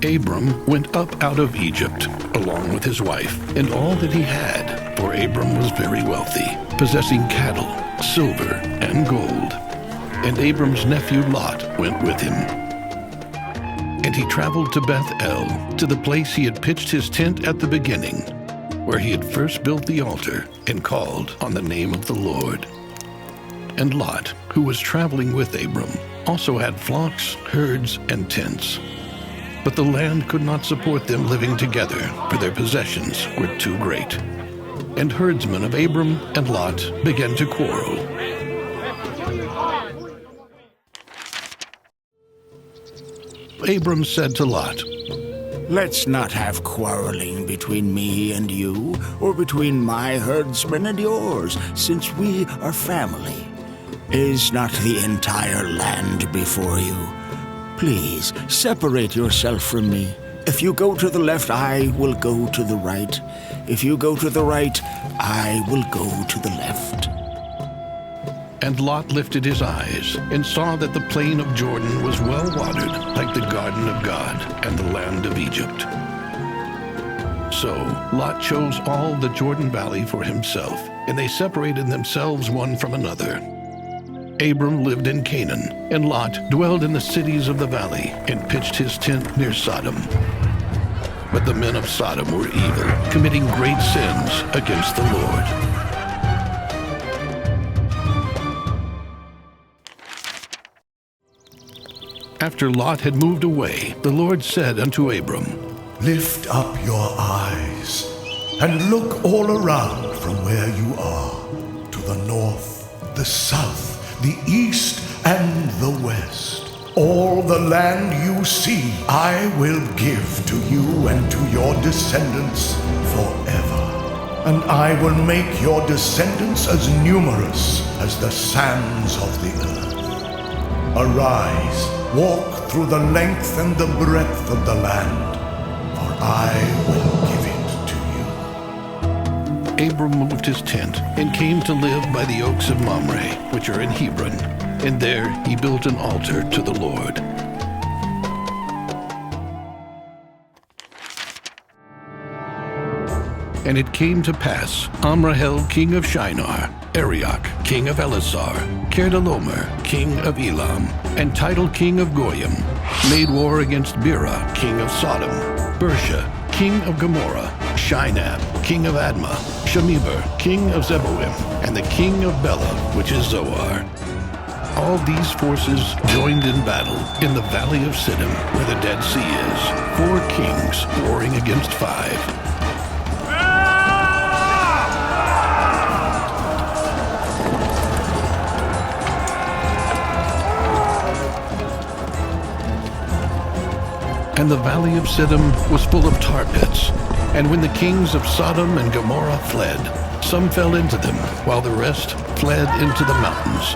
Abram went up out of Egypt, along with his wife, and all that he had, for Abram was very wealthy, possessing cattle, silver, and gold. And Abram's nephew Lot went with him. And he traveled to Bethel, to the place he had pitched his tent at the beginning, where he had first built the altar and called on the name of the Lord. And Lot, who was traveling with Abram, also had flocks, herds, and tents. But the land could not support them living together, for their possessions were too great. And herdsmen of Abram and Lot began to quarrel. Abram said to Lot, "Let's not have quarreling between me and you, or between my herdsmen and yours, since we are family. Is not the entire land before you? Please, separate yourself from me. If you go to the left, I will go to the right. If you go to the right, I will go to the left." And Lot lifted his eyes and saw that the plain of Jordan was well watered, like the garden of God and the land of Egypt. So Lot chose all the Jordan Valley for himself, and they separated themselves one from another. Abram lived in Canaan, and Lot dwelled in the cities of the valley and pitched his tent near Sodom. But the men of Sodom were evil, committing great sins against the Lord. After Lot had moved away, the Lord said unto Abram, "Lift up your eyes and look all around from where you are, to the north, the south, the east, and the west. All the land you see I will give to you and to your descendants forever. And I will make your descendants as numerous as the sands of the earth. Arise, walk through the length and the breadth of the land, for I will give it to you." Abram moved his tent and came to live by the oaks of Mamre, which are in Hebron, and there he built an altar to the Lord. And it came to pass, Amrahel king of Shinar, Arioch king of Elasar, Kedorlaomer king of Elam, and Tidal king of Goyim, made war against Bera king of Sodom, Bersha king of Gomorrah, Shinab king of Admah, Shemeber king of Zeboim, and the king of Bela, which is Zoar. All these forces joined in battle in the valley of Siddim, where the Dead Sea is, 4 kings warring against 5. And the valley of Siddim was full of tar pits. And when the kings of Sodom and Gomorrah fled, some fell into them, while the rest fled into the mountains.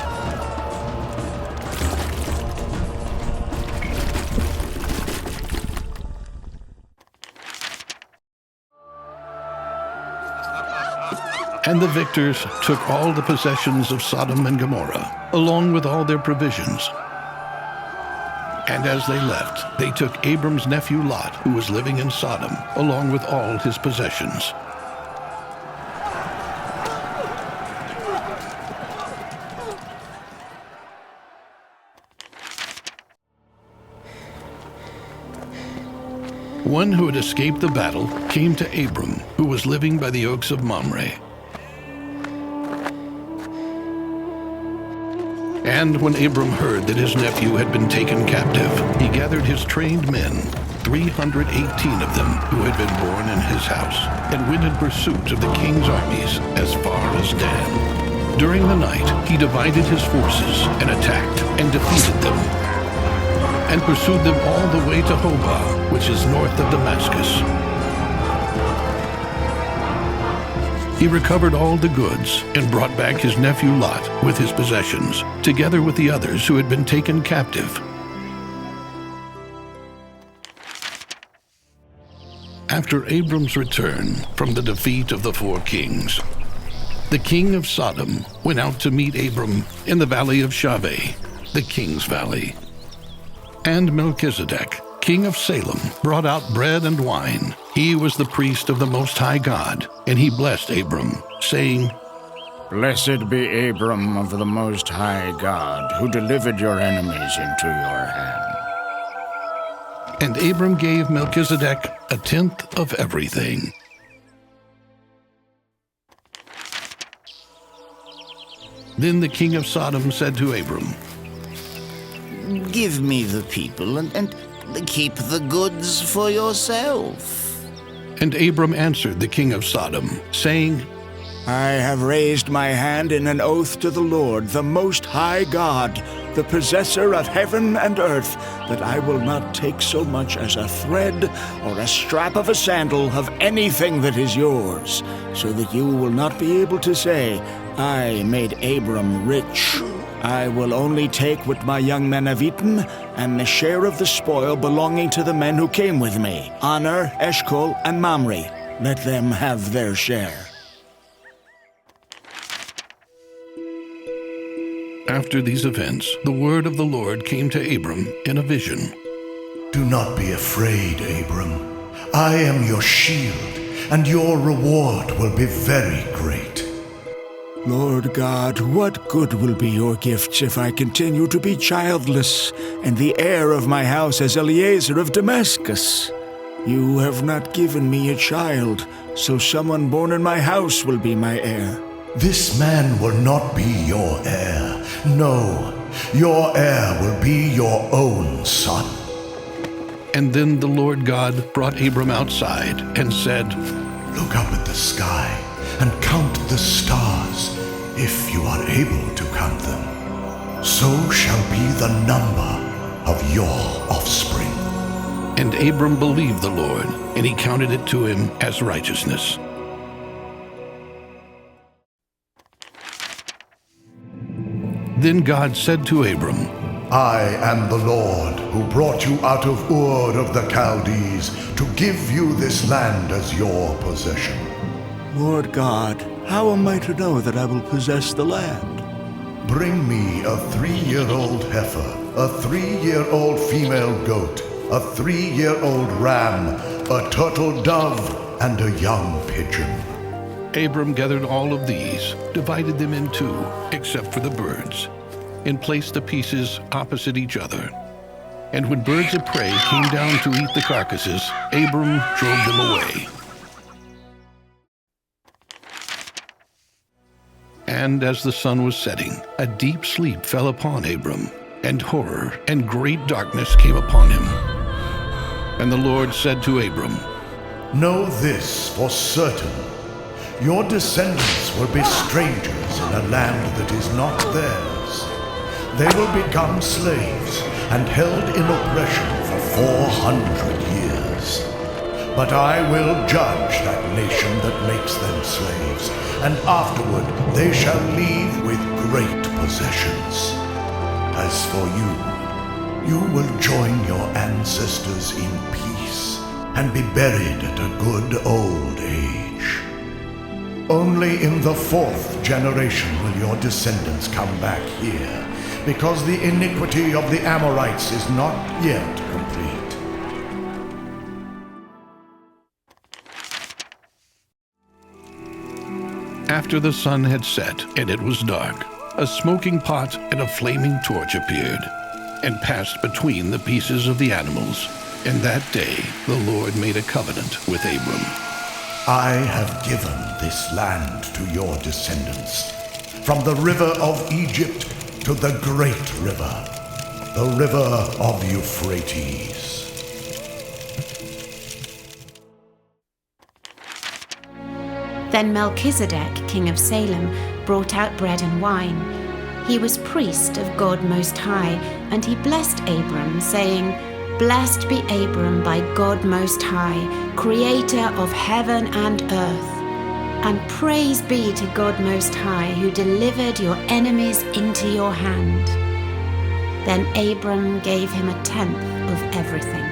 And the victors took all the possessions of Sodom and Gomorrah, along with all their provisions. And as they left, they took Abram's nephew Lot, who was living in Sodom, along with all his possessions. One who had escaped the battle came to Abram, who was living by the oaks of Mamre. And when Abram heard that his nephew had been taken captive, he gathered his trained men, 318 of them who had been born in his house, and went in pursuit of the king's armies as far as Dan. During the night he divided his forces and attacked and defeated them, and pursued them all the way to Hobah, which is north of Damascus. He recovered all the goods and brought back his nephew Lot with his possessions, together with the others who had been taken captive. After Abram's return from the defeat of the 4 kings, the king of Sodom went out to meet Abram in the valley of Shaveh, the king's valley. And Melchizedek, king of Salem, brought out bread and wine. He was the priest of the Most High God, and he blessed Abram, saying, Blessed be Abram of the Most High God, who delivered your enemies into your hand. And Abram gave Melchizedek 1/10 of everything. Then the king of Sodom said to Abram, Give me the people and keep the goods for yourself. And Abram answered the king of Sodom, saying, I have raised my hand in an oath to the Lord, the Most High God, the possessor of heaven and earth, that I will not take so much as a thread or a strap of a sandal of anything that is yours, so that you will not be able to say, I made Abram rich. I will only take what my young men have eaten, and the share of the spoil belonging to the men who came with me, Honor, Eshcol, and Mamre. Let them have their share. After these events, the word of the Lord came to Abram in a vision. Do not be afraid, Abram. I am your shield, and your reward will be very great. Lord God, what good will be your gifts if I continue to be childless, and the heir of my house is Eliezer of Damascus? You have not given me a child, so someone born in my house will be my heir. This man will not be your heir. No, your heir will be your own son. And then the Lord God brought Abram outside and said, Look up at the sky and count the stars, if you are able to count them. So shall be the number of your offspring. And Abram believed the Lord, and he counted it to him as righteousness. Then God said to Abram, I am the Lord who brought you out of Ur of the Chaldees to give you this land as your possession. Lord God, how am I to know that I will possess the land? Bring me a 3-year-old heifer, a 3-year-old female goat, a 3-year-old ram, a turtle dove, and a young pigeon. Abram gathered all of these, divided them in two, except for the birds, and placed the pieces opposite each other. And when birds of prey came down to eat the carcasses, Abram drove them away. And as the sun was setting, a deep sleep fell upon Abram, and horror and great darkness came upon him. And the Lord said to Abram, Know this for certain. Your descendants will be strangers in a land that is not theirs. They will become slaves and held in oppression for 400 years. But I will judge that nation that makes them slaves, and afterward they shall leave with great possessions. As for you, you will join your ancestors in peace and be buried at a good old age. Only in the 4th generation will your descendants come back here, because the iniquity of the Amorites is not yet complete. After the sun had set and it was dark, a smoking pot and a flaming torch appeared, and passed between the pieces of the animals. And that day the Lord made a covenant with Abram. I have given this land to your descendants, from the river of Egypt to the great river, the river of Euphrates. Then Melchizedek, king of Salem, brought out bread and wine. He was priest of God Most High, and he blessed Abram, saying, Blessed be Abram by God Most High, creator of heaven and earth. And praise be to God Most High, who delivered your enemies into your hand. Then Abram gave him 1/10 of everything.